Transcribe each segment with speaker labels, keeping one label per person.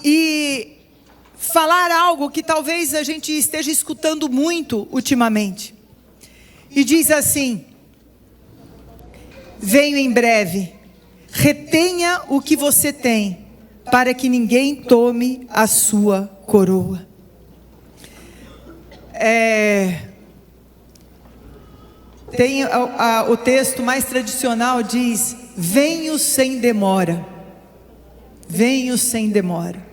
Speaker 1: e falar algo que talvez a gente esteja escutando muito ultimamente. E diz assim: venho em breve, retenha o que você tem, para que ninguém tome a sua coroa. Tem o texto mais tradicional diz: venho sem demora. Venho sem demora.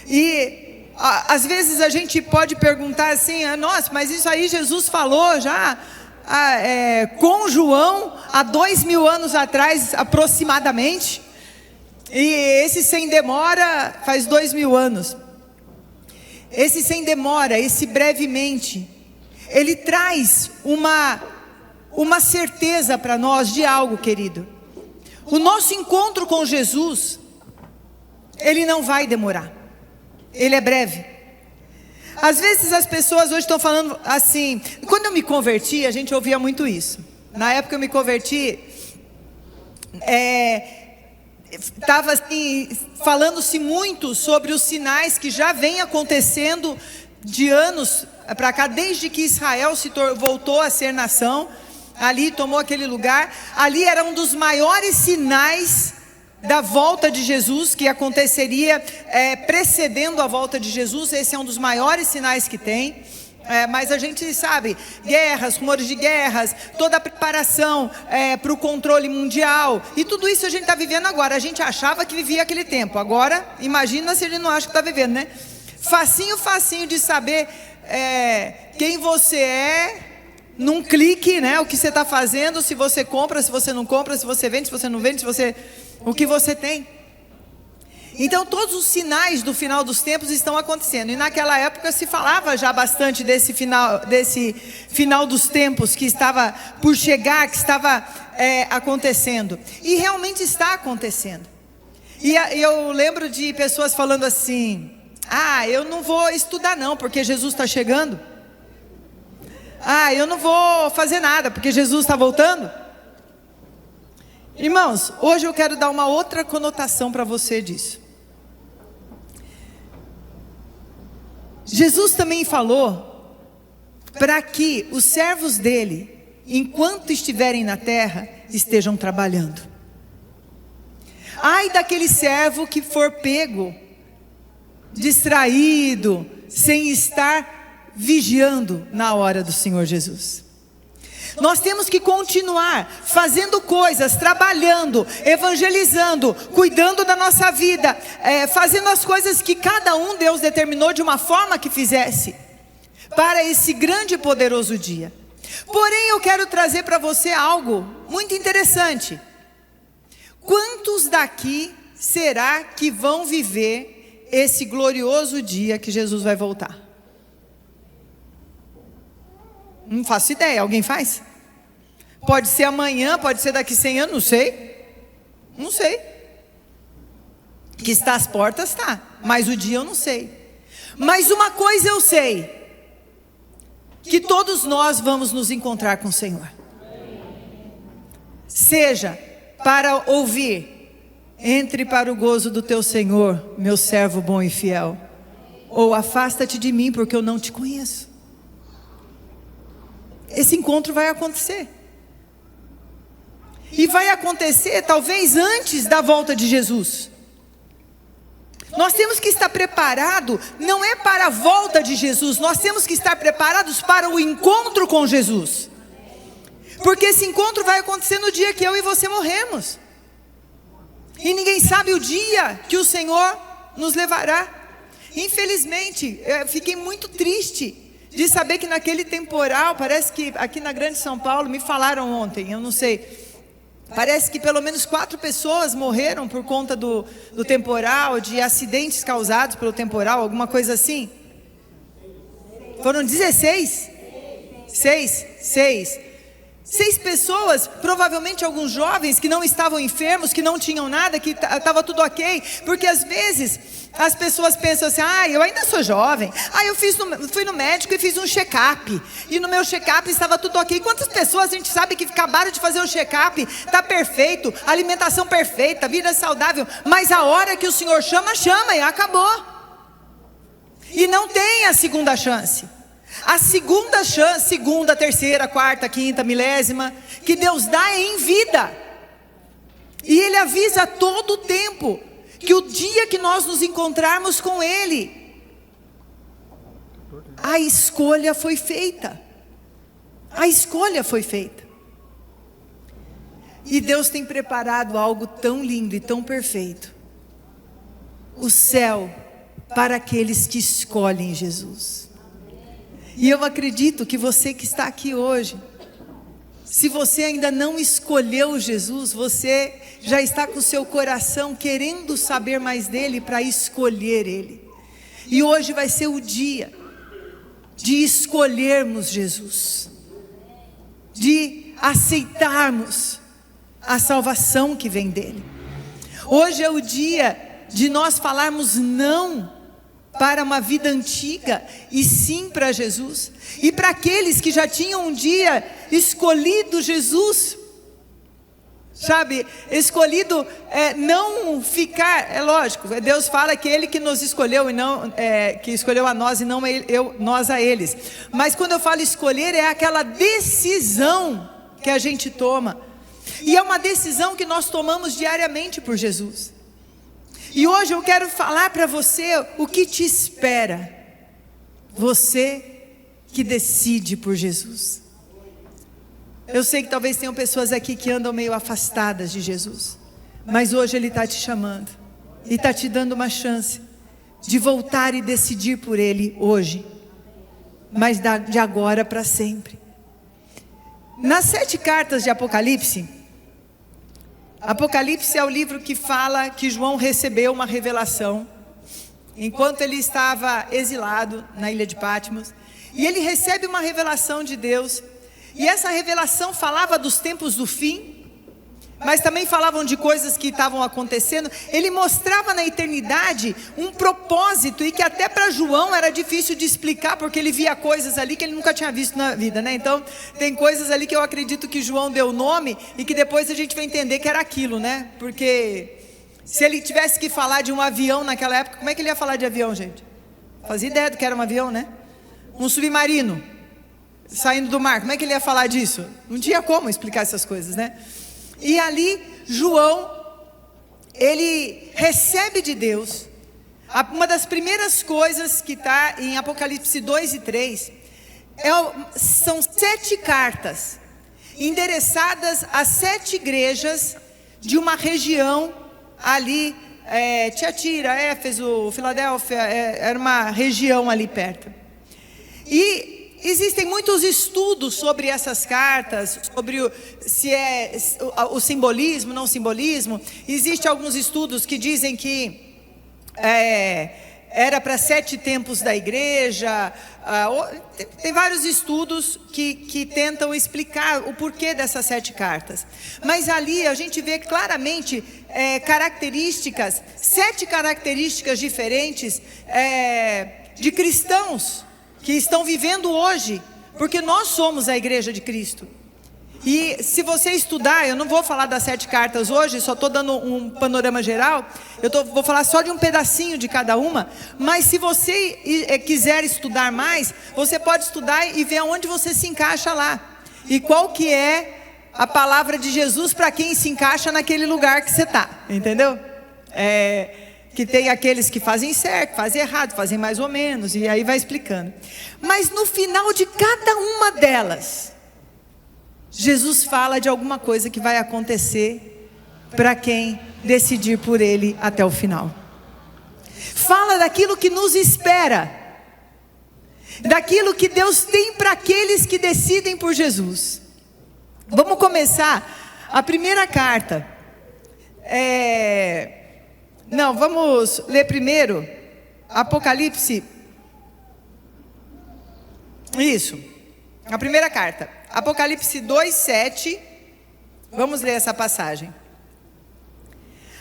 Speaker 1: E às vezes a gente pode perguntar assim: nossa, mas isso aí Jesus falou já com João há 2000 anos atrás aproximadamente. E esse sem demora faz 2000 anos. Esse sem demora, esse brevemente, ele traz uma certeza para nós de algo, querido. O nosso encontro com Jesus, ele não vai demorar, ele é breve. Às vezes as pessoas hoje estão falando assim, quando eu me converti, a gente ouvia muito isso. Na época eu me converti, estava assim, falando-se muito sobre os sinais que já vem acontecendo de anos para cá, desde que Israel voltou a ser nação. Ali tomou aquele lugar, ali era um dos maiores sinais da volta de Jesus, que aconteceria precedendo a volta de Jesus. Esse é um dos maiores sinais que tem. Mas a gente sabe, guerras, rumores de guerras, toda a preparação para o controle mundial, e tudo isso a gente está vivendo agora. A gente achava que vivia aquele tempo, agora imagina se ele não acha que está vivendo, né? Facinho de saber quem você é, num clique, né? O que você está fazendo, se você compra, se você não compra, se você vende, se você não vende, o que você tem. Então todos os sinais do final dos tempos estão acontecendo. E naquela época se falava já bastante desse final dos tempos que estava por chegar, que estava acontecendo. E realmente está acontecendo. E eu lembro de pessoas falando assim: eu não vou estudar não, porque Jesus está chegando. Eu não vou fazer nada, porque Jesus está voltando. Irmãos, hoje eu quero dar uma outra conotação para você disso. Jesus também falou para que os servos dele, enquanto estiverem na terra, estejam trabalhando. Ai daquele servo que for pego, distraído, sem estar vigiando na hora do Senhor Jesus. Nós temos que continuar fazendo coisas, trabalhando, evangelizando, cuidando da nossa vida, fazendo as coisas que cada um Deus determinou de uma forma que fizesse, para esse grande e poderoso dia. Porém eu quero trazer para você algo muito interessante. Quantos daqui será que vão viver esse glorioso dia que Jesus vai voltar? Não faço ideia, alguém faz? Pode ser amanhã, pode ser daqui 100 anos, não sei. Que está às portas, está, mas o dia eu não sei. Mas uma coisa eu sei, que todos nós vamos nos encontrar com o Senhor. Seja para ouvir: entre para o gozo do teu Senhor, meu servo bom e fiel, ou afasta-te de mim, porque eu não te conheço. Esse encontro vai acontecer. E vai acontecer talvez antes da volta de Jesus. Nós temos que estar preparados, não é para a volta de Jesus, nós temos que estar preparados para o encontro com Jesus. Porque esse encontro vai acontecer no dia que eu e você morremos. E ninguém sabe o dia que o Senhor nos levará. Infelizmente, eu fiquei muito triste de saber que naquele temporal, parece que aqui na Grande São Paulo, me falaram ontem, eu não sei, parece que pelo menos 4 pessoas morreram por conta do temporal, de acidentes causados pelo temporal, alguma coisa assim. Foram 16? 6 pessoas, provavelmente alguns jovens que não estavam enfermos, que não tinham nada, que estava tudo ok, porque às vezes as pessoas pensam assim: eu ainda sou jovem, eu fui no médico e fiz um check-up, e no meu check-up estava tudo ok. Quantas pessoas a gente sabe que acabaram de fazer o check-up, está perfeito, alimentação perfeita, vida saudável, mas a hora que o Senhor chama e acabou, e não tem a segunda chance. A segunda chance, segunda, terceira, quarta, quinta, milésima, que Deus dá é em vida. E Ele avisa todo o tempo que o dia que nós nos encontrarmos com Ele, a escolha foi feita. A escolha foi feita. E Deus tem preparado algo tão lindo e tão perfeito. O céu para aqueles que escolhem Jesus. E eu acredito que você que está aqui hoje, se você ainda não escolheu Jesus, você já está com o seu coração querendo saber mais dele para escolher ele. E hoje vai ser o dia de escolhermos Jesus, de aceitarmos a salvação que vem dele. Hoje é o dia de nós falarmos não para uma vida antiga e sim para Jesus. E para aqueles que já tinham um dia escolhido Jesus, sabe, escolhido não ficar, é lógico, Deus fala que Ele que nos escolheu e não, que escolheu a nós e não nós a eles. Mas quando eu falo escolher, é aquela decisão que a gente toma, e é uma decisão que nós tomamos diariamente por Jesus. E hoje eu quero falar para você o que te espera, você que decide por Jesus. Eu sei que talvez tenham pessoas aqui que andam meio afastadas de Jesus, mas hoje Ele está te chamando, e está te dando uma chance de voltar e decidir por Ele hoje, mas de agora para sempre. Nas 7 cartas de Apocalipse, Apocalipse é o livro que fala que João recebeu uma revelação, enquanto ele estava exilado na ilha de Patmos, e ele recebe uma revelação de Deus, e essa revelação falava dos tempos do fim, mas também falavam de coisas que estavam acontecendo. Ele mostrava na eternidade um propósito, e que até para João era difícil de explicar, porque ele via coisas ali que ele nunca tinha visto na vida, né? Então tem coisas ali que eu acredito que João deu nome, e que depois a gente vai entender que era aquilo, né? Porque se ele tivesse que falar de um avião naquela época, como é que ele ia falar de avião, gente? Fazia ideia do que era um avião, né? Um submarino saindo do mar, como é que ele ia falar disso? Não tinha como explicar essas coisas, né? E ali João, ele recebe de Deus, uma das primeiras coisas que está em Apocalipse 2 e 3, são 7 cartas, endereçadas a 7 igrejas de uma região ali, Tiatira, Éfeso, Filadélfia, era uma região ali perto. E existem muitos estudos sobre essas cartas, sobre se é o simbolismo, não simbolismo. Existem alguns estudos que dizem que era para 7 tempos da igreja. Tem vários estudos que tentam explicar o porquê dessas 7 cartas. Mas ali a gente vê claramente características, 7 características diferentes de cristãos que estão vivendo hoje, porque nós somos a igreja de Cristo. E se você estudar, eu não vou falar das 7 cartas hoje, só estou dando um panorama geral, vou falar só de um pedacinho de cada uma, mas se você quiser estudar mais, você pode estudar e ver onde você se encaixa lá, e qual que é a palavra de Jesus para quem se encaixa naquele lugar que você está, entendeu? Que tem aqueles que fazem certo, fazem errado, fazem mais ou menos, e aí vai explicando. Mas no final de cada uma delas, Jesus fala de alguma coisa que vai acontecer para quem decidir por Ele até o final. Fala daquilo que nos espera, daquilo que Deus tem para aqueles que decidem por Jesus. Vamos começar a primeira carta. Não, vamos ler primeiro Apocalipse. Isso, a primeira carta, Apocalipse 2:7. Vamos ler essa passagem.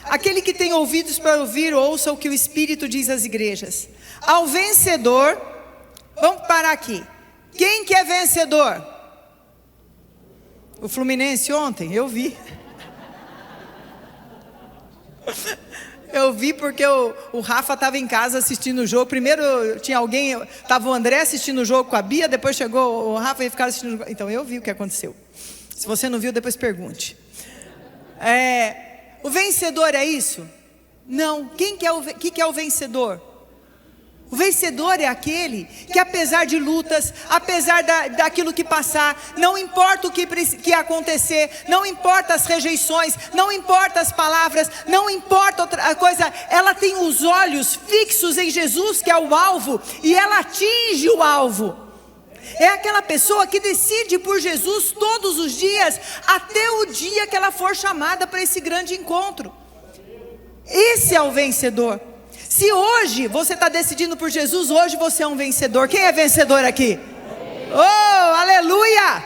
Speaker 1: Aquele que tem ouvidos para ouvir, ouça o que o Espírito diz às igrejas. Ao vencedor, vamos parar aqui. Quem que é vencedor? O Fluminense ontem, eu vi. Eu vi porque o Rafa estava em casa assistindo o jogo. Primeiro tinha alguém, estava o André assistindo o jogo com a Bia, depois chegou o Rafa e ficaram assistindo o jogo. Então eu vi o que aconteceu. Se você não viu, depois pergunte. O vencedor é isso? Não. Quem que é o vencedor? O vencedor é aquele que, apesar de lutas, apesar daquilo que passar, não importa o que acontecer, não importa as rejeições, não importa as palavras, não importa outra coisa, ela tem os olhos fixos em Jesus, que é o alvo, e ela atinge o alvo. É aquela pessoa que decide por Jesus todos os dias, até o dia que ela for chamada para esse grande encontro. Esse é o vencedor. Se hoje você está decidindo por Jesus, hoje você é um vencedor. Quem é vencedor aqui? Oh, aleluia!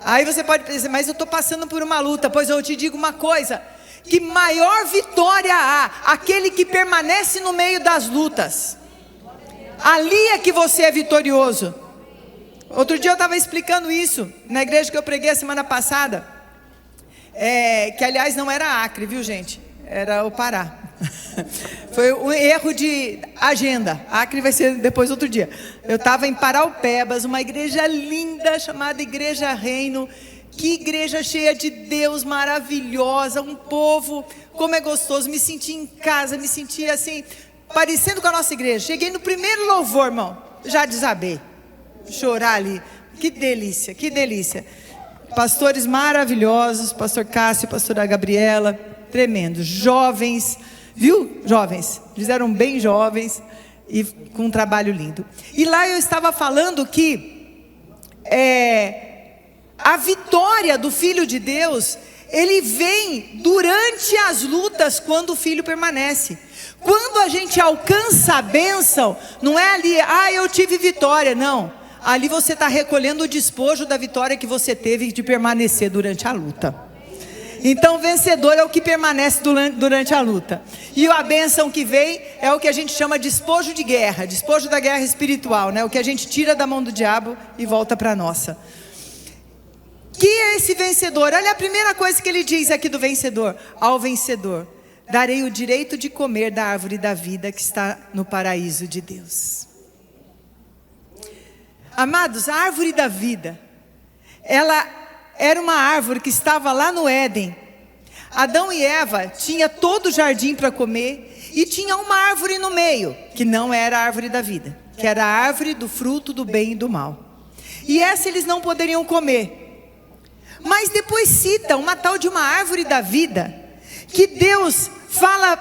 Speaker 1: Aí você pode dizer, mas eu estou passando por uma luta. Pois eu te digo uma coisa, que maior vitória há aquele que permanece no meio das lutas. Ali é que você é vitorioso. Outro dia eu estava explicando isso na igreja que eu preguei a semana passada, que aliás não era Acre, viu gente? Era o Pará. Foi um erro de agenda. Acre vai ser depois outro dia. Eu estava em Paraupebas, uma igreja linda chamada Igreja Reino. Que igreja cheia de Deus, maravilhosa, um povo, como é gostoso. Me senti em casa, me senti assim, parecendo com a nossa igreja. Cheguei no primeiro louvor, irmão, já desabei, chorar ali. Que delícia, que delícia. Pastores maravilhosos, pastor Cássio, pastora Gabriela, tremendos, jovens, viu? Jovens, eles eram bem jovens e com um trabalho lindo. E lá eu estava falando que a vitória do Filho de Deus, ele vem durante as lutas, quando o Filho permanece. Quando a gente alcança a bênção, não é ali, eu tive vitória, não. Ali você está recolhendo o despojo da vitória que você teve de permanecer durante a luta. Então vencedor é o que permanece durante a luta. E a bênção que vem é o que a gente chama de despojo de guerra, despojo da guerra espiritual, né? O que a gente tira da mão do diabo e volta para a nossa. Que é esse vencedor? Olha a primeira coisa que ele diz aqui do vencedor. Ao vencedor darei o direito de comer da árvore da vida que está no paraíso de Deus. Amados, a árvore da vida, ela era uma árvore que estava lá no Éden. Adão e Eva tinham todo o jardim para comer, e tinha uma árvore no meio, que não era a árvore da vida, que era a árvore do fruto do bem e do mal. E essa eles não poderiam comer. Mas depois cita uma tal de uma árvore da vida, que Deus fala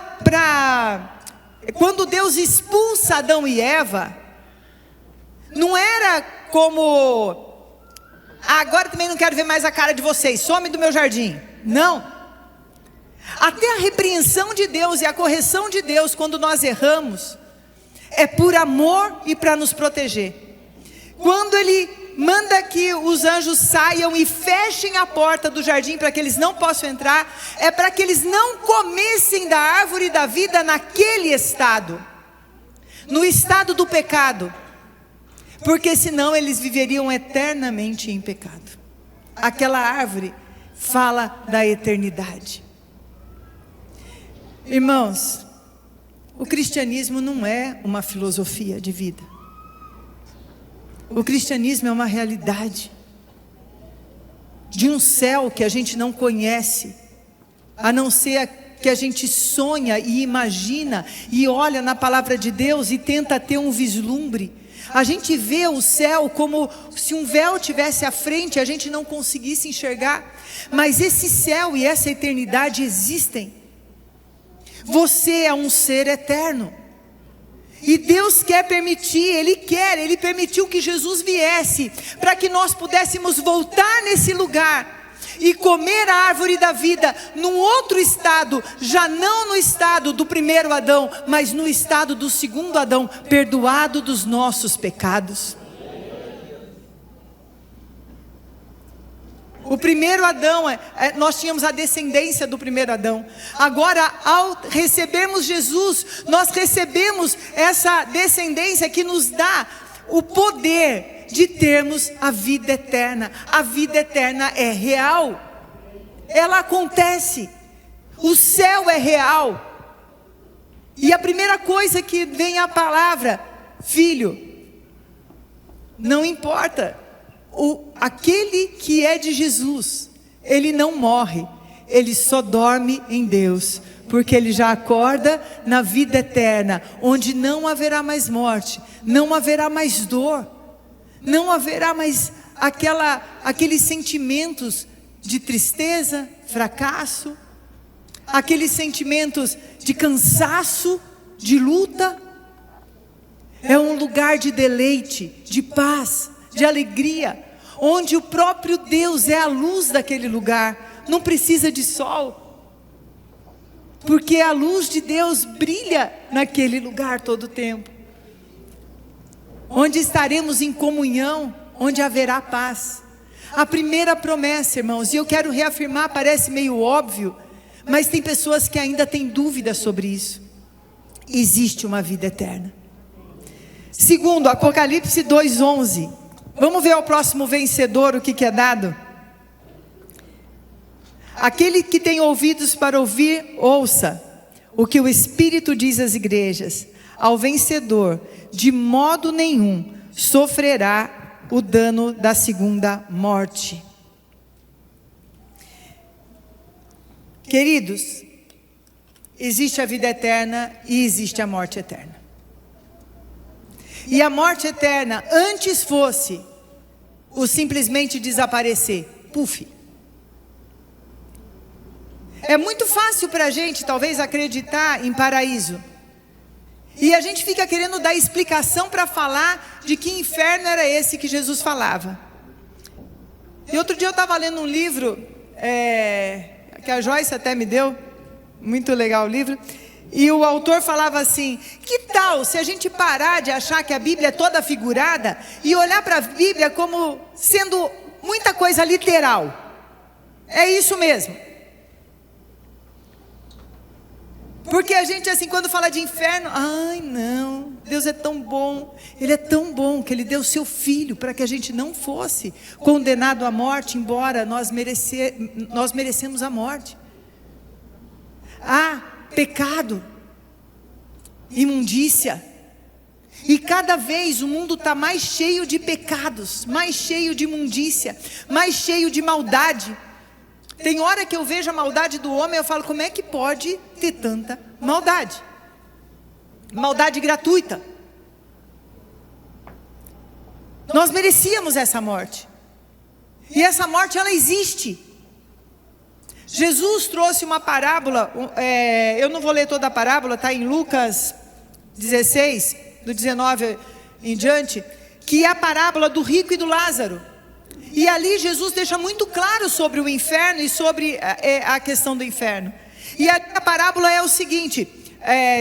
Speaker 1: quando Deus expulsa Adão e Eva, não era como, agora também não quero ver mais a cara de vocês, some do meu jardim. Não. Até a repreensão de Deus e a correção de Deus quando nós erramos, é por amor e para nos proteger. Quando Ele manda que os anjos saiam e fechem a porta do jardim para que eles não possam entrar, é para que eles não comessem da árvore da vida naquele estado, no estado do pecado, porque senão eles viveriam eternamente em pecado. Aquela árvore fala da eternidade. Irmãos, o cristianismo não é uma filosofia de vida. O cristianismo é uma realidade de um céu que a gente não conhece, a não ser que a gente sonha e imagina e olha na palavra de Deus e tenta ter um vislumbre. A gente vê o céu como se um véu tivesse à frente, a gente não conseguisse enxergar. Mas esse céu e essa eternidade existem. Você é um ser eterno. E Deus quer permitir, Ele permitiu que Jesus viesse, para que nós pudéssemos voltar nesse lugar e comer a árvore da vida num outro estado, já não no estado do primeiro Adão, mas no estado do segundo Adão, perdoado dos nossos pecados. O primeiro Adão, nós tínhamos a descendência do primeiro Adão. Agora, ao recebermos Jesus, nós recebemos essa descendência que nos dá o poder de termos a vida eterna. A vida eterna é real. Ela acontece. O céu é real. E a primeira coisa que vem a palavra, filho, não importa. Aquele que é de Jesus, ele não morre, ele só dorme em Deus, porque ele já acorda na vida eterna, onde não haverá mais morte, não haverá mais dor, não haverá mais aqueles sentimentos de tristeza, fracasso, aqueles sentimentos de cansaço, de luta. É um lugar de deleite, de paz, de alegria, onde o próprio Deus é a luz daquele lugar. Não precisa de sol, porque a luz de Deus brilha naquele lugar todo o tempo, onde estaremos em comunhão, onde haverá paz. A primeira promessa, irmãos, e eu quero reafirmar, parece meio óbvio, mas tem pessoas que ainda têm dúvidas sobre isso. Existe uma vida eterna. Segundo, Apocalipse 2:11. Vamos ver ao próximo vencedor o que é dado. Aquele que tem ouvidos para ouvir, ouça o que o Espírito diz às igrejas. Ao vencedor, de modo nenhum, sofrerá o dano da segunda morte. Queridos, existe a vida eterna e existe a morte eterna. E a morte eterna, antes fosse o simplesmente desaparecer, puf. É muito fácil para a gente, talvez, acreditar em paraíso. E a gente fica querendo dar explicação para falar de que inferno era esse que Jesus falava. E outro dia eu estava lendo um livro, que a Joyce até me deu, muito legal o livro. E o autor falava assim: que tal se a gente parar de achar que a Bíblia é toda figurada e olhar para a Bíblia como sendo muita coisa literal? É isso mesmo. Porque a gente, assim, quando fala de inferno, ai não, Deus é tão bom, Ele é tão bom que Ele deu o seu Filho para que a gente não fosse condenado à morte, embora nós merecemos a morte. Pecado, imundícia, e cada vez o mundo está mais cheio de pecados, mais cheio de imundícia, mais cheio de maldade. Tem hora que eu vejo a maldade do homem, eu falo, como é que pode ter tanta maldade? Maldade gratuita. Nós merecíamos essa morte, e essa morte ela existe. Jesus trouxe uma parábola, eu não vou ler toda a parábola, está em Lucas 16, do 19 em diante, que é a parábola do rico e do Lázaro. E ali Jesus deixa muito claro sobre o inferno e sobre a questão do inferno. E a parábola é o seguinte,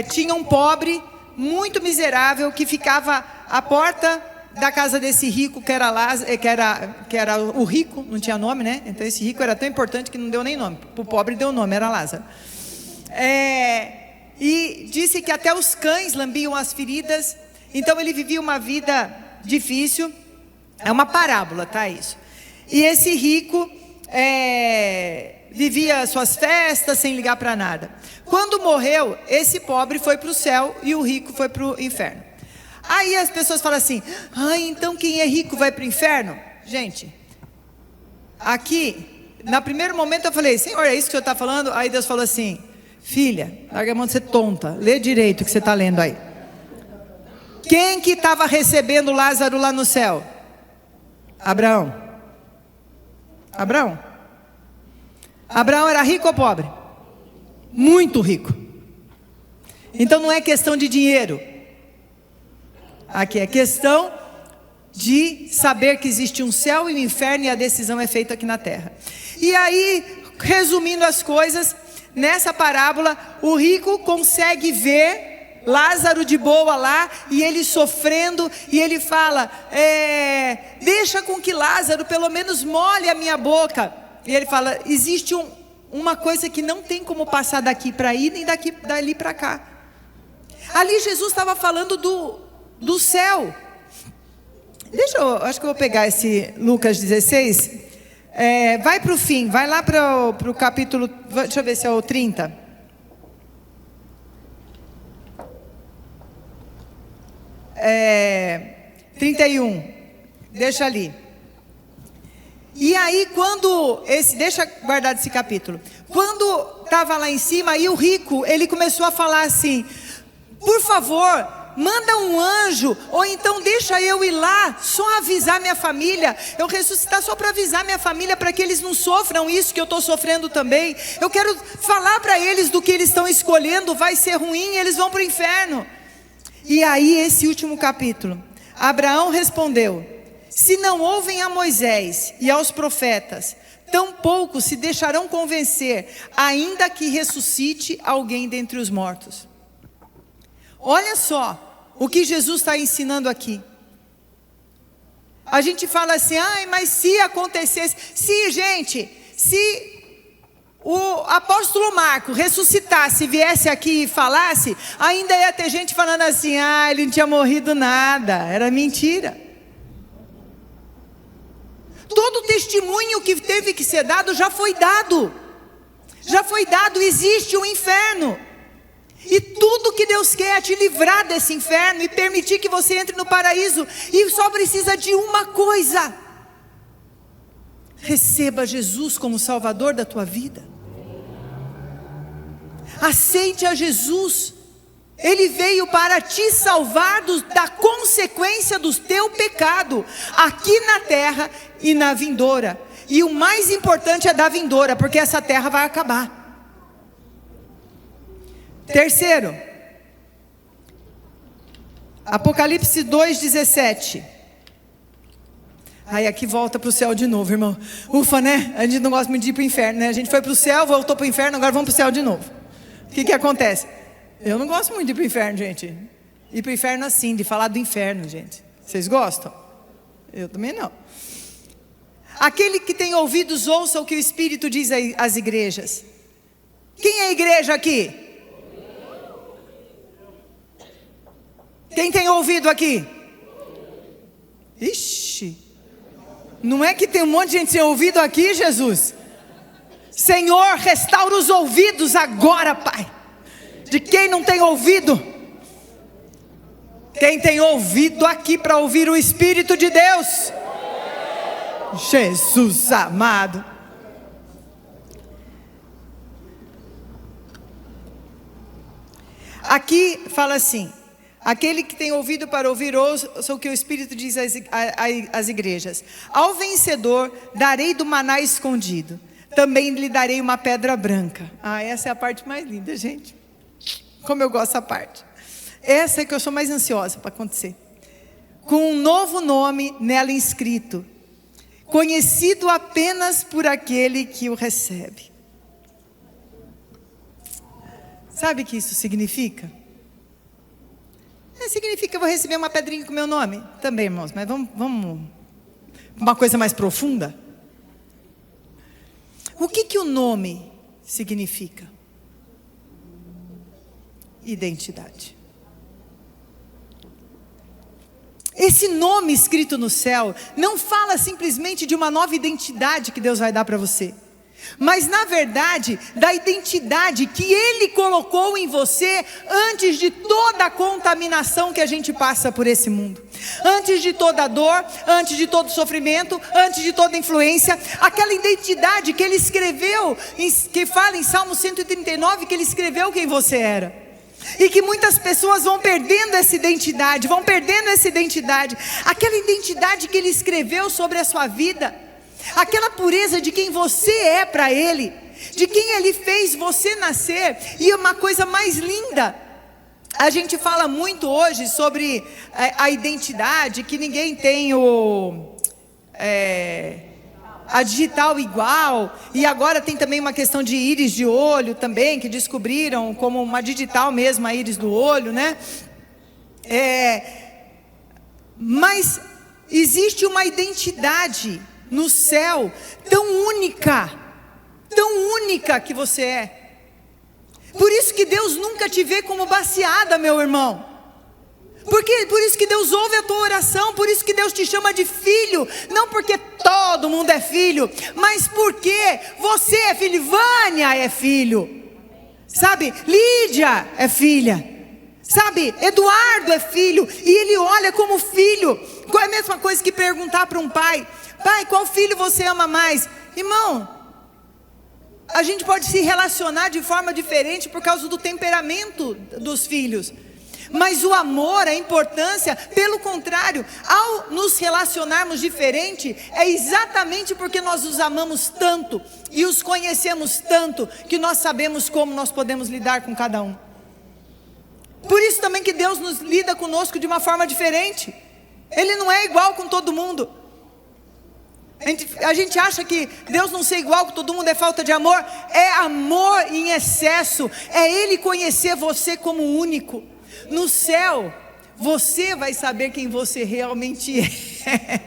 Speaker 1: tinha um pobre, muito miserável, que ficava à porta da casa desse rico, que era o rico, não tinha nome, né? Então esse rico era tão importante que não deu nem nome. Para o pobre deu nome, era Lázaro. E disse que até os cães lambiam as feridas. Então ele vivia uma vida difícil. É uma parábola, tá isso. E esse rico vivia suas festas sem ligar para nada. Quando morreu, esse pobre foi para o céu e o rico foi para o inferno. Aí as pessoas falam assim, então quem é rico vai para o inferno? Gente, aqui, no primeiro momento eu falei, Senhor, é isso que o Senhor está falando? Aí Deus falou assim, filha, larga a mão de ser tonta, lê direito o que você está lendo aí. Quem que estava recebendo Lázaro lá no céu? Abraão. Abraão era rico ou pobre? Muito rico. Então não é questão de dinheiro. Aqui é questão de saber que existe um céu e um inferno e a decisão é feita aqui na terra. E aí, resumindo as coisas, nessa parábola, o rico consegue ver Lázaro de boa lá, e ele sofrendo, e ele fala, deixa com que Lázaro pelo menos molhe a minha boca. E ele fala, existe uma coisa que não tem como passar daqui para ir, nem dali para cá. Ali Jesus estava falando do céu. Acho que eu vou pegar esse Lucas 16, vai para o fim, vai lá para o capítulo, deixa eu ver se é o 30. É, 31, deixa ali. E aí deixa guardado esse capítulo. Quando estava lá em cima, aí o rico, ele começou a falar assim, por favor, manda um anjo, ou então deixa eu ir lá, só avisar minha família, eu ressuscitar só para avisar minha família, para que eles não sofram isso que eu estou sofrendo também. Eu quero falar para eles do que eles estão escolhendo, vai ser ruim, eles vão para o inferno. E aí esse último capítulo, Abraão respondeu, se não ouvem a Moisés e aos profetas, tampouco se deixarão convencer, ainda que ressuscite alguém dentre os mortos. Olha só o que Jesus está ensinando aqui. A gente fala assim, mas se acontecesse, se o apóstolo Marco ressuscitasse, viesse aqui e falasse, ainda ia ter gente falando assim, ele não tinha morrido nada, era mentira. Todo testemunho que teve que ser dado já foi dado, existe um inferno. E tudo que Deus quer é te livrar desse inferno e permitir que você entre no paraíso. E só precisa de uma coisa: receba Jesus como Salvador da tua vida. Aceite a Jesus. Ele veio para te salvar da consequência do teu pecado, aqui na terra e na vindoura. E o mais importante é da vindoura, porque essa terra vai acabar. Terceiro, Apocalipse 2:17. Aí aqui volta para o céu de novo, irmão. Ufa, né? A gente não gosta muito de ir para o inferno, né? A gente foi para o céu, voltou para o inferno, agora vamos para o céu de novo. O que acontece? Eu não gosto muito de ir para o inferno, gente. Ir para o inferno assim, de falar do inferno, gente. Vocês gostam? Eu também não. Aquele que tem ouvidos, ouça o que o Espírito diz às igrejas. Quem é a igreja aqui? Quem tem ouvido aqui? Ixi, não é que tem um monte de gente sem ouvido aqui, Jesus? Senhor, restaura os ouvidos agora, Pai, de quem não tem ouvido. Quem tem ouvido aqui para ouvir o Espírito de Deus? Jesus amado. Aqui fala assim: aquele que tem ouvido para ouvir, ouça o que o Espírito diz às igrejas. Ao vencedor darei do maná escondido, também lhe darei uma pedra branca. Essa é a parte mais linda, gente. Como eu gosto dessa parte. Essa é que eu sou mais ansiosa para acontecer. Com um novo nome nela inscrito, conhecido apenas por aquele que o recebe. Sabe o que isso significa? Significa que eu vou receber uma pedrinha com meu nome. Também, irmãos, mas vamos uma coisa mais profunda. O que o nome significa? Identidade. Esse nome escrito no céu não fala simplesmente de uma nova identidade que Deus vai dar para você, mas na verdade da identidade que Ele colocou em você antes de toda a contaminação que a gente passa por esse mundo, antes de toda dor, antes de todo sofrimento, antes de toda influência. Aquela identidade que Ele escreveu, que fala em Salmo 139, que Ele escreveu quem você era. E que muitas pessoas vão perdendo essa identidade, aquela identidade que Ele escreveu sobre a sua vida, aquela pureza de quem você é para Ele, de quem Ele fez você nascer. E uma coisa mais linda, a gente fala muito hoje sobre a identidade, que ninguém tem a digital igual, e agora tem também uma questão de íris de olho também, que descobriram como uma digital mesmo, a íris do olho, né? Mas existe uma identidade no céu tão única que você é. Por isso que Deus nunca te vê como baseada, meu irmão. Por isso que Deus ouve a tua oração, por isso que Deus te chama de filho, não porque todo mundo é filho, mas porque você é filho, Vânia é filho, sabe, Lídia é filha, sabe, Eduardo é filho, e ele olha como filho. Qual é a mesma coisa que perguntar para um pai: pai, qual filho você ama mais? Irmão, a gente pode se relacionar de forma diferente por causa do temperamento dos filhos, mas o amor, a importância, pelo contrário, ao nos relacionarmos diferente, é exatamente porque nós os amamos tanto e os conhecemos tanto, que nós sabemos como nós podemos lidar com cada um. Por isso também que Deus nos lida conosco de uma forma diferente. Ele não é igual com todo mundo. A gente acha que Deus não ser igual com todo mundo é falta de amor. É amor em excesso, é Ele conhecer você como único. No céu, você vai saber quem você realmente é.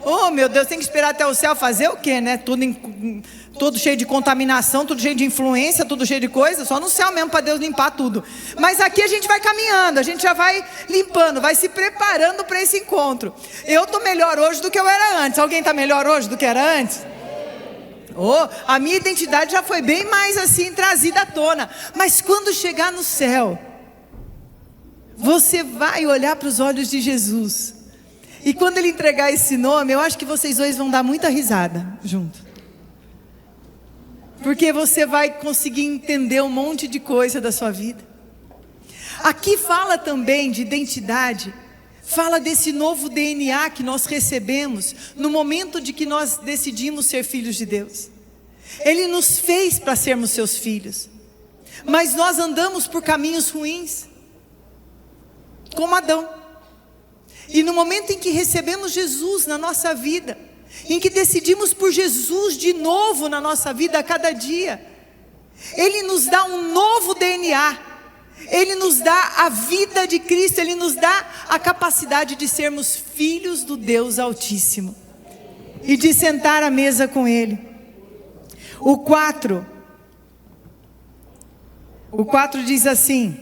Speaker 1: Oh meu Deus, tem que esperar até o céu fazer o quê, né? Tudo cheio de contaminação, tudo cheio de influência, tudo cheio de coisa. Só no céu mesmo para Deus limpar tudo. Mas aqui a gente vai caminhando, a gente já vai limpando, vai se preparando para esse encontro. Eu estou melhor hoje do que eu era antes. Alguém está melhor hoje do que era antes? Oh, a minha identidade já foi bem mais assim trazida à tona. Mas quando chegar no céu, você vai olhar para os olhos de Jesus, e quando Ele entregar esse nome, eu acho que vocês dois vão dar muita risada junto, porque você vai conseguir entender um monte de coisa da sua vida. Aqui fala também de identidade, fala desse novo DNA que nós recebemos no momento de que nós decidimos ser filhos de Deus. Ele nos fez para sermos seus filhos, mas nós andamos por caminhos ruins, como Adão. E no momento em que recebemos Jesus na nossa vida, em que decidimos por Jesus de novo na nossa vida a cada dia, Ele nos dá um novo DNA, Ele nos dá a vida de Cristo, Ele nos dá a capacidade de sermos filhos do Deus Altíssimo e de sentar à mesa com Ele. O 4 diz assim,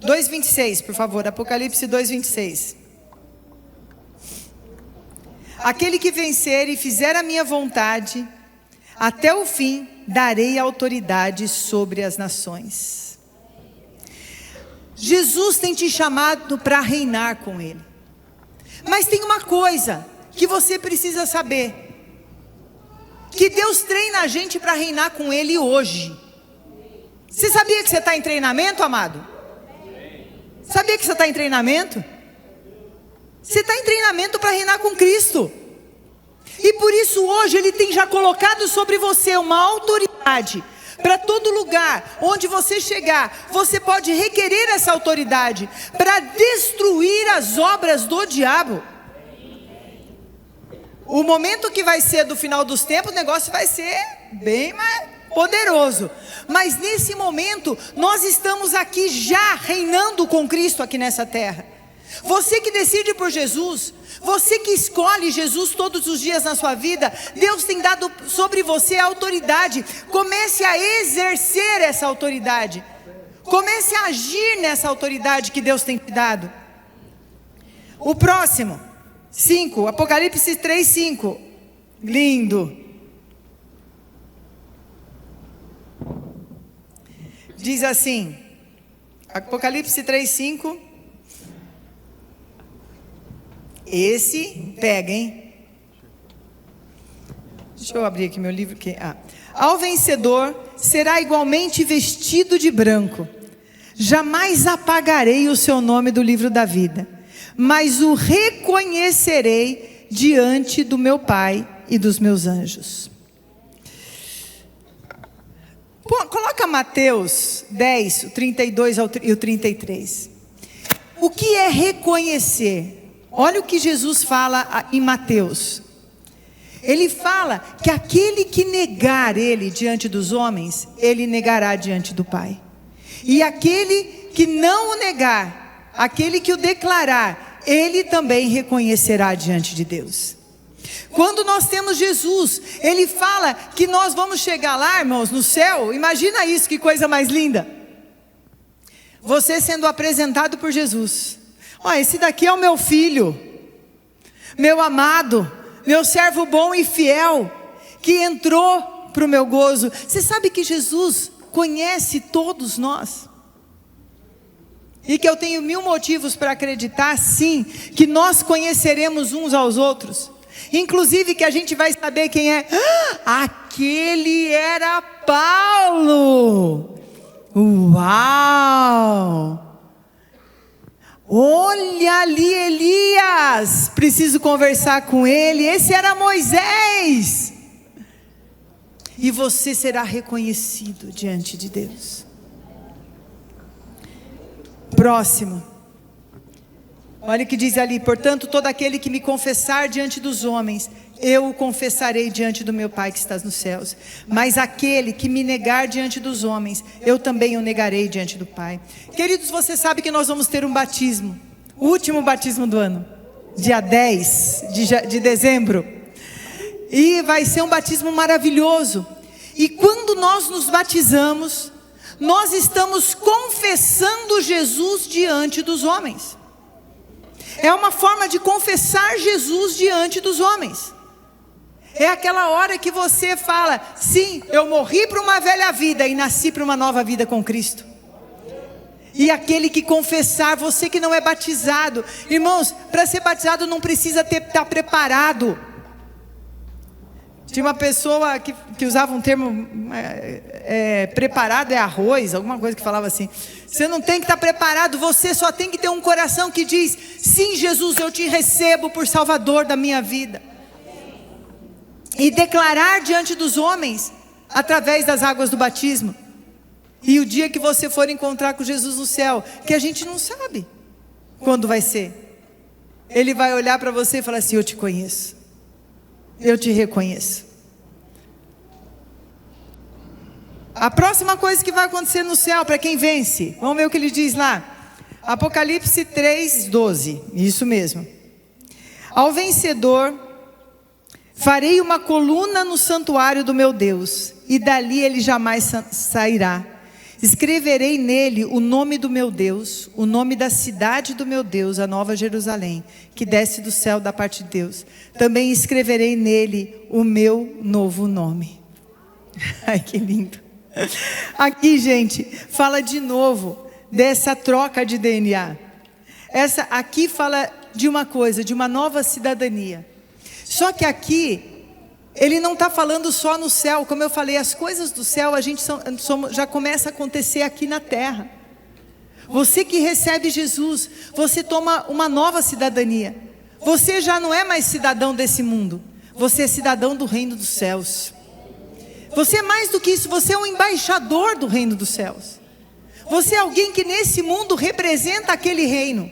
Speaker 1: 2:26, por favor, Apocalipse 2:26. Aquele que vencer e fizer a minha vontade, até o fim, darei autoridade sobre as nações. Jesus tem te chamado para reinar com Ele. Mas tem uma coisa que você precisa saber, que Deus treina a gente para reinar com Ele hoje. Você sabia que você está em treinamento, amado? Sabia que você está em treinamento? Você está em treinamento para reinar com Cristo. E por isso hoje Ele tem já colocado sobre você uma autoridade. Para todo lugar onde você chegar, você pode requerer essa autoridade para destruir as obras do diabo. O momento que vai ser do final dos tempos, o negócio vai ser bem mais poderoso. Mas nesse momento, nós estamos aqui já reinando com Cristo aqui nessa terra. Você que decide por Jesus, você que escolhe Jesus todos os dias na sua vida, Deus tem dado sobre você a autoridade. Comece a exercer essa autoridade. Comece a agir nessa autoridade que Deus tem te dado. O próximo, 5, Apocalipse 3:5. Lindo. Diz assim, Apocalipse 3:5. Esse pega, hein? Deixa eu abrir aqui meu livro. Ao vencedor será igualmente vestido de branco. Jamais apagarei o seu nome do livro da vida, mas o reconhecerei diante do meu Pai e dos meus anjos. Coloca Mateus 10, o 32 e o 33. O que é reconhecer? Olha o que Jesus fala em Mateus. Ele fala que aquele que negar ele diante dos homens, ele negará diante do Pai. E aquele que não o negar, aquele que o declarar, ele também reconhecerá diante de Deus. Quando nós temos Jesus, ele fala que nós vamos chegar lá, irmãos, no céu. Imagina isso, que coisa mais linda. Você sendo apresentado por Jesus. Ó, esse daqui é o meu filho, meu amado, meu servo bom e fiel, que entrou para o meu gozo. Você sabe que Jesus conhece todos nós? E que eu tenho 1000 motivos para acreditar, sim, que nós conheceremos uns aos outros. Inclusive que a gente vai saber quem é. Aquele era Paulo. Uau! Olha ali Elias, preciso conversar com ele. Esse era Moisés. E você será reconhecido diante de Deus. Próximo. Olha o que diz ali: portanto, todo aquele que me confessar diante dos homens, eu o confessarei diante do meu Pai que está nos céus. Mas aquele que me negar diante dos homens, eu também o negarei diante do Pai. Queridos, você sabe que nós vamos ter um batismo, o último batismo do ano, dia 10 de dezembro. E vai ser um batismo maravilhoso. E quando nós nos batizamos, nós estamos confessando Jesus diante dos homens. É uma forma de confessar Jesus diante dos homens. É aquela hora que você fala: sim, eu morri para uma velha vida e nasci para uma nova vida com Cristo. E aquele que confessar, você que não é batizado, irmãos, para ser batizado não precisa estar preparado. Tinha uma pessoa que usava um termo, preparado é arroz, alguma coisa que falava assim. Você não tem que estar preparado, você só tem que ter um coração que diz: sim, Jesus, eu te recebo por Salvador da minha vida. E declarar diante dos homens, através das águas do batismo. E o dia que você for encontrar com Jesus no céu, que a gente não sabe quando vai ser, Ele vai olhar para você e falar assim: eu te conheço, eu te reconheço. A próxima coisa que vai acontecer no céu para quem vence, vamos ver o que ele diz lá, Apocalipse 3:12, isso mesmo. Ao vencedor farei uma coluna no santuário do meu Deus, e dali ele jamais sairá. Escreverei nele o nome do meu Deus, o nome da cidade do meu Deus, a Nova Jerusalém, que desce do céu da parte de Deus. Também escreverei nele o meu novo nome. Ai, que lindo. Aqui, gente, fala de novo dessa troca de DNA. Aqui fala de uma coisa, de uma nova cidadania. Só que aqui, ele não está falando só no céu. Como eu falei, as coisas do céu, já começa a acontecer aqui na terra. Você que recebe Jesus, você toma uma nova cidadania. Você já não é mais cidadão desse mundo. Você é cidadão do reino dos céus. Você é mais do que isso, você é um embaixador do reino dos céus. Você é alguém que nesse mundo representa aquele reino.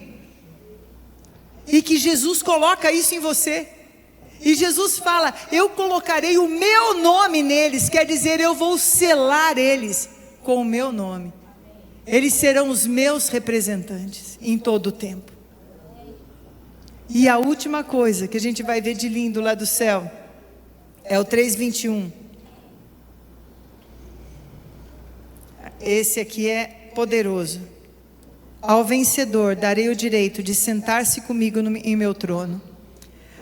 Speaker 1: E que Jesus coloca isso em você. E Jesus fala: eu colocarei o meu nome neles, quer dizer, eu vou selar eles com o meu nome. Eles serão os meus representantes em todo o tempo. E a última coisa que a gente vai ver de lindo lá do céu é o 3:21. Esse aqui é poderoso. Ao vencedor darei o direito de sentar-se comigo em meu trono,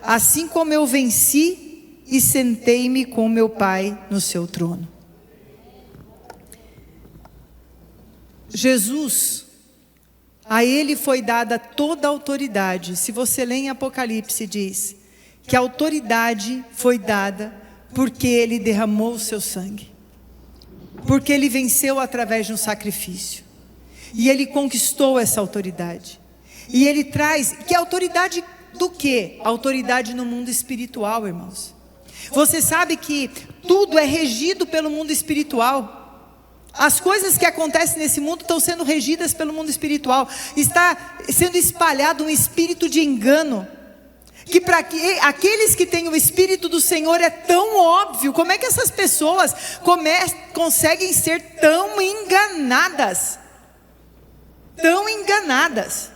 Speaker 1: assim como eu venci e sentei-me com meu Pai no seu trono. Jesus, a ele foi dada toda a autoridade. Se você lê em Apocalipse, diz que a autoridade foi dada porque ele derramou o seu sangue, porque ele venceu através de um sacrifício, e ele conquistou essa autoridade. E ele traz, que autoridade do quê? Autoridade no mundo espiritual, irmãos. Você sabe que tudo é regido pelo mundo espiritual. As coisas que acontecem nesse mundo estão sendo regidas pelo mundo espiritual. Está sendo espalhado um espírito de engano, que para aqueles que têm o Espírito do Senhor é tão óbvio. Como é que essas pessoas conseguem ser tão enganadas? Tão enganadas.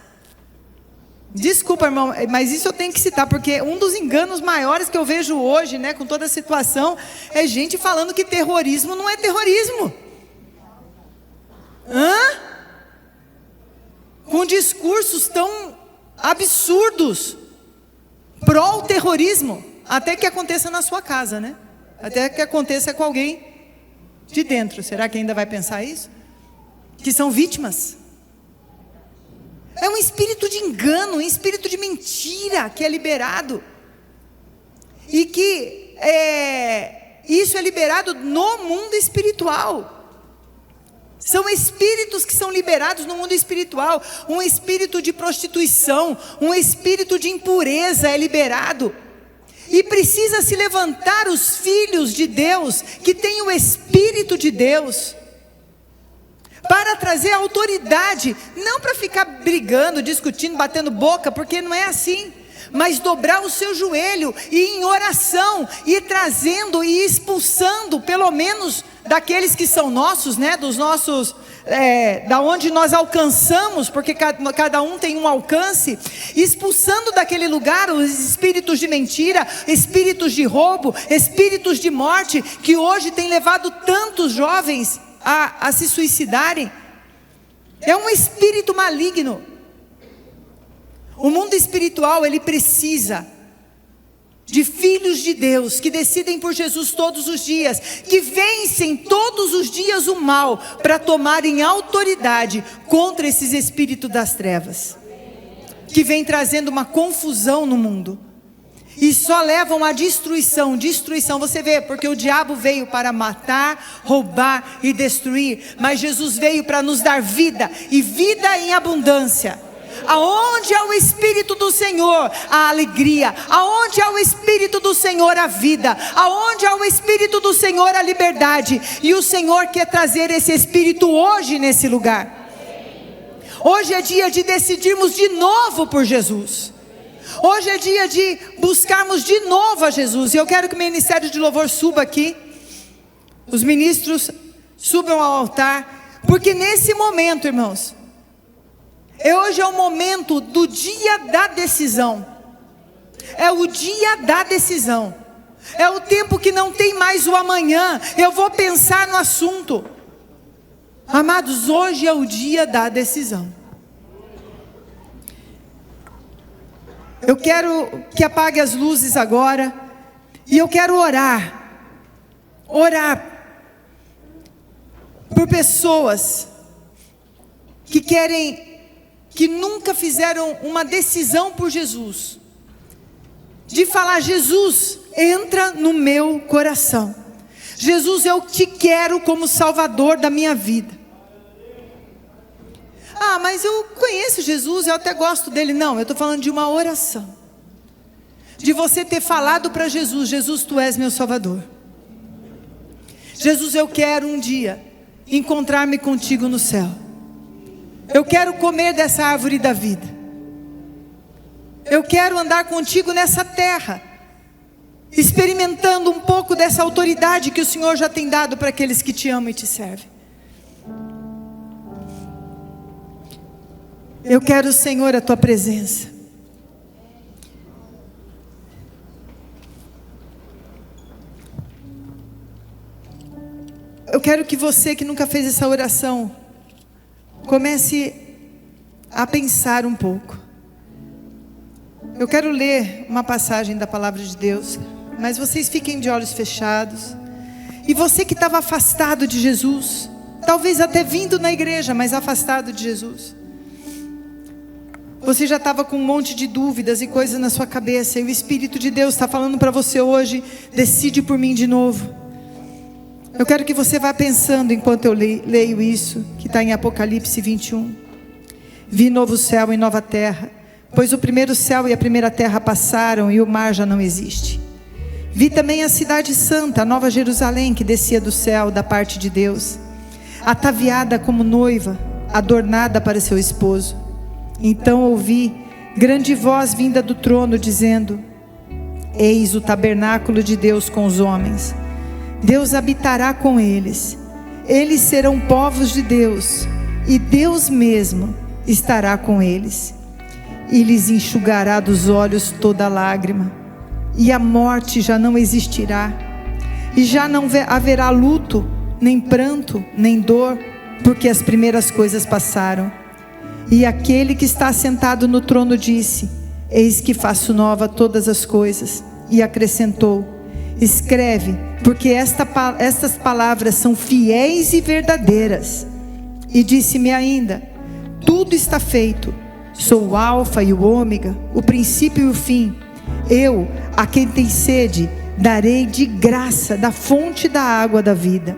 Speaker 1: Desculpa, irmão, mas isso eu tenho que citar, porque um dos enganos maiores que eu vejo hoje, né, com toda a situação, é gente falando que terrorismo não é terrorismo. Com discursos tão absurdos pró-terrorismo, até que aconteça na sua casa, né? Até que aconteça com alguém de dentro. Será que ainda vai pensar isso? Que são vítimas. É um espírito de engano, um espírito de mentira que é liberado. E que isso é liberado no mundo espiritual. São espíritos que são liberados no mundo espiritual. Um espírito de prostituição, um espírito de impureza é liberado. E precisa se levantar os filhos de Deus, que têm o Espírito de Deus, para trazer autoridade, não para ficar brigando, discutindo, batendo boca, porque não é assim. Mas dobrar o seu joelho e em oração, e trazendo e expulsando, pelo menos daqueles que são nossos, né, dos nossos, da onde nós alcançamos, porque cada um tem um alcance, expulsando daquele lugar os espíritos de mentira, espíritos de roubo, espíritos de morte, que hoje tem levado tantos jovens a se suicidarem. É um espírito maligno. O mundo espiritual, ele precisa de filhos de Deus, que decidem por Jesus todos os dias, que vencem todos os dias o mal, para tomarem autoridade contra esses espíritos das trevas, que vem trazendo uma confusão no mundo, e só levam à destruição. Você vê, porque o diabo veio para matar, roubar e destruir, mas Jesus veio para nos dar vida, e vida em abundância. Aonde há o Espírito do Senhor, a alegria. Aonde há o Espírito do Senhor, a vida. Aonde há o Espírito do Senhor, a liberdade. E o Senhor quer trazer esse Espírito hoje nesse lugar. Hoje é dia de decidirmos de novo por Jesus. Hoje é dia de buscarmos de novo a Jesus. E eu quero que o Ministério de Louvor suba aqui. Os ministros subam ao altar. Porque nesse momento, irmãos, hoje é o momento do dia da decisão. É o dia da decisão. É o tempo que não tem mais o amanhã. Eu vou pensar no assunto. Amados, hoje é o dia da decisão. Eu quero que apague as luzes agora. E eu quero orar. Orar por pessoas que que nunca fizeram uma decisão por Jesus, de falar: Jesus, entra no meu coração. Jesus, eu te quero como Salvador da minha vida. Ah, mas eu conheço Jesus, eu até gosto dele. Não, eu estou falando de uma oração, de você ter falado para Jesus: Jesus, tu és meu Salvador. Jesus, eu quero um dia encontrar-me contigo no céu. Eu quero comer dessa árvore da vida. Eu quero andar contigo nessa terra, experimentando um pouco dessa autoridade que o Senhor já tem dado para aqueles que te amam e te servem. Eu quero, Senhor, a tua presença. Eu quero que você que nunca fez essa oração comece a pensar um pouco. Eu quero ler uma passagem da palavra de Deus, mas vocês fiquem de olhos fechados. E você que estava afastado de Jesus, talvez até vindo na igreja, mas afastado de Jesus, você já estava com um monte de dúvidas e coisas na sua cabeça, e o Espírito de Deus está falando para você hoje: decide por mim de novo. Eu quero que você vá pensando enquanto eu leio isso, que está em Apocalipse 21. Vi novo céu e nova terra, pois o primeiro céu e a primeira terra passaram e o mar já não existe. Vi também a cidade santa, a nova Jerusalém, que descia do céu da parte de Deus. ataviada como noiva, adornada para seu esposo. Então ouvi grande voz vinda do trono, dizendo: eis o tabernáculo de Deus com os homens. Deus habitará com eles. Eles serão povos de Deus, e Deus mesmo estará com eles. E lhes enxugará dos olhos toda lágrima, e a morte já não existirá, e já não haverá luto, nem pranto, nem dor, porque as primeiras coisas passaram. E aquele que está sentado no trono disse: eis que faço nova todas as coisas. E acrescentou: escreve, porque estas palavras são fiéis e verdadeiras. E disse-me ainda: tudo está feito. Sou o alfa e o ômega, o princípio e o fim. Eu, a quem tem sede, darei de graça da fonte da água da vida.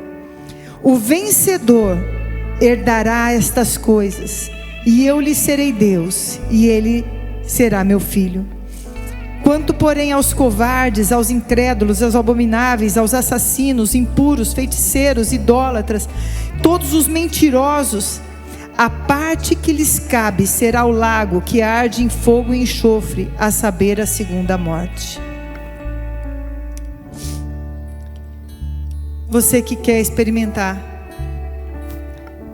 Speaker 1: O vencedor herdará estas coisas, e eu lhe serei Deus, e ele será meu filho. Quanto, porém, aos covardes, aos incrédulos, aos abomináveis, aos assassinos, impuros, feiticeiros, idólatras, todos os mentirosos, a parte que lhes cabe será o lago que arde em fogo e enxofre, a saber, a segunda morte. Você que quer experimentar,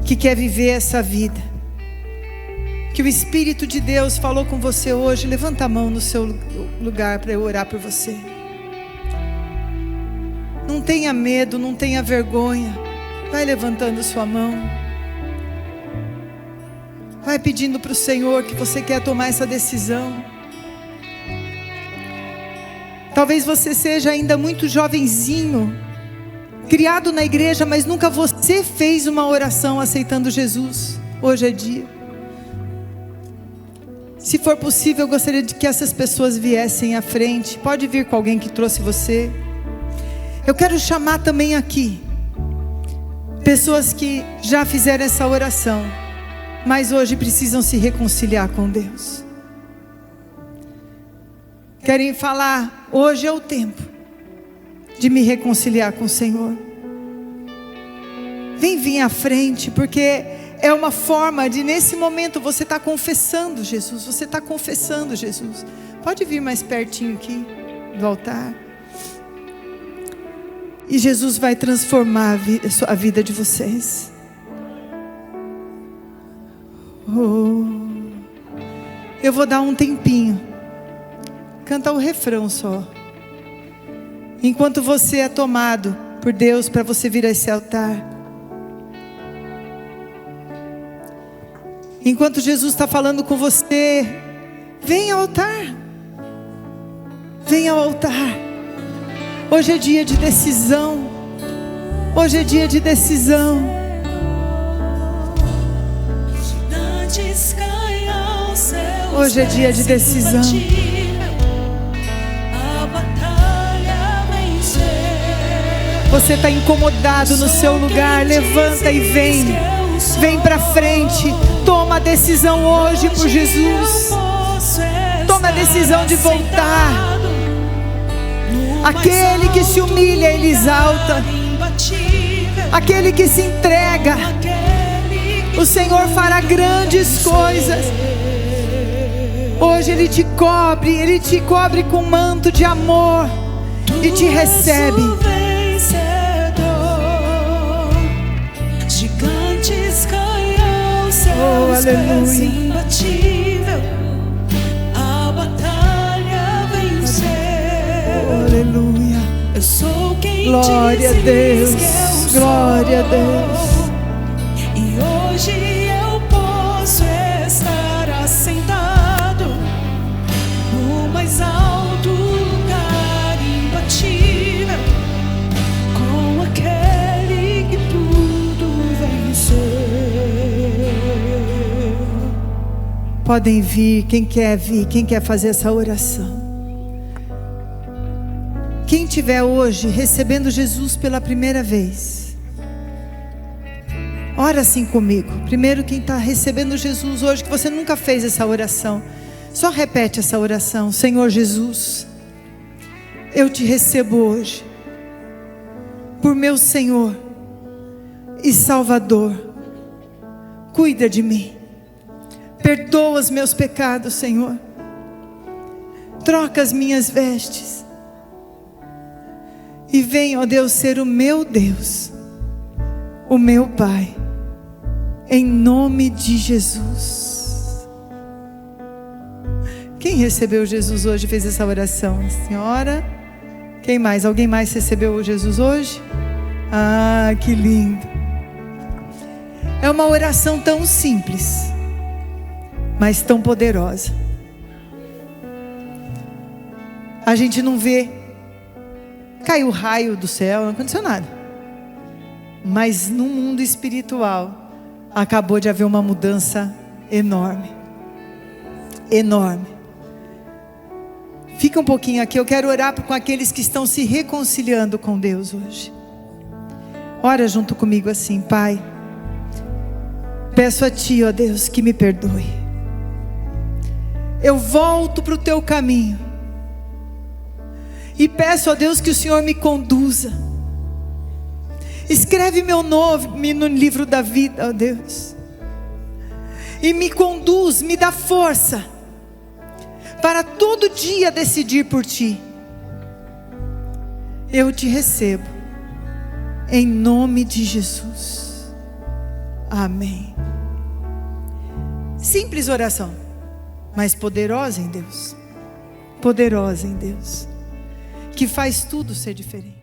Speaker 1: que quer viver essa vida, que o Espírito de Deus falou com você hoje, levanta a mão no seu lugar para eu orar por você. Não tenha medo, não tenha vergonha. Vai levantando sua mão. Vai pedindo para o Senhor que você quer tomar essa decisão. Talvez você seja ainda muito jovenzinho, criado na igreja, mas nunca você fez uma oração aceitando Jesus. Hoje é dia. Se for possível, eu gostaria de que essas pessoas viessem à frente. Pode vir com alguém que trouxe você. Eu quero chamar também aqui pessoas que já fizeram essa oração, mas hoje precisam se reconciliar com Deus. Querem falar: hoje é o tempo de me reconciliar com o Senhor. Vem vir à frente, porque é uma forma de, nesse momento, você está confessando Jesus. Você está confessando Jesus. Pode vir mais pertinho aqui do altar. E Jesus vai transformar a vida de vocês. Eu vou dar um tempinho. Canta o refrão só. Enquanto você é tomado por Deus para você vir a esse altar. Enquanto Jesus está falando com você, vem ao altar. Vem ao altar. Hoje é dia de decisão. Hoje é dia de decisão. Hoje é dia de decisão. Você está incomodado no seu lugar, levanta e vem. Vem para frente. Toma a decisão hoje por Jesus. Toma a decisão de voltar. Aquele que se humilha, Ele exalta. Aquele que se entrega, o Senhor fará grandes coisas. Hoje Ele te cobre com um manto de amor e te recebe. Gigantes cairão, céus, pés imbatível, a batalha venceu. Oh, aleluia. Eu sou quem glória a Deus, glória a Deus. E hoje eu posso estar assentado no mais alto lugar imbatível, com aquele que tudo venceu. Podem vir, quem quer vir, quem quer fazer essa oração. Quem estiver hoje recebendo Jesus pela primeira vez, ora assim comigo. Primeiro, quem está recebendo Jesus hoje, que você nunca fez essa oração, só repete essa oração. Senhor Jesus, eu te recebo hoje por meu Senhor. e Salvador. Cuida de mim. Perdoa os meus pecados, Senhor. Troca as minhas vestes. E vem, ó Deus, ser o meu Deus, o meu Pai, em nome de Jesus. Quem recebeu Jesus hoje e fez essa oração? A senhora? Quem mais? Alguém mais recebeu Jesus hoje? Ah, que lindo. É uma oração tão simples, mas tão poderosa. A gente não vê, caiu o raio do céu, não aconteceu nada. Mas no mundo espiritual, acabou de haver uma mudança enorme. Enorme. Fica um pouquinho aqui, eu quero orar com aqueles que estão se reconciliando com Deus hoje. Ora junto comigo assim: Pai, peço a Ti, ó Deus, que me perdoe. Eu volto para o Teu caminho. E peço a Deus que o Senhor me conduza. Escreve meu nome no livro da vida, ó Deus. E me conduz, me dá força para todo dia decidir por Ti. Eu Te recebo, em nome de Jesus. Amém. Simples oração, mas poderosa em Deus. Poderosa em Deus, que faz tudo ser diferente.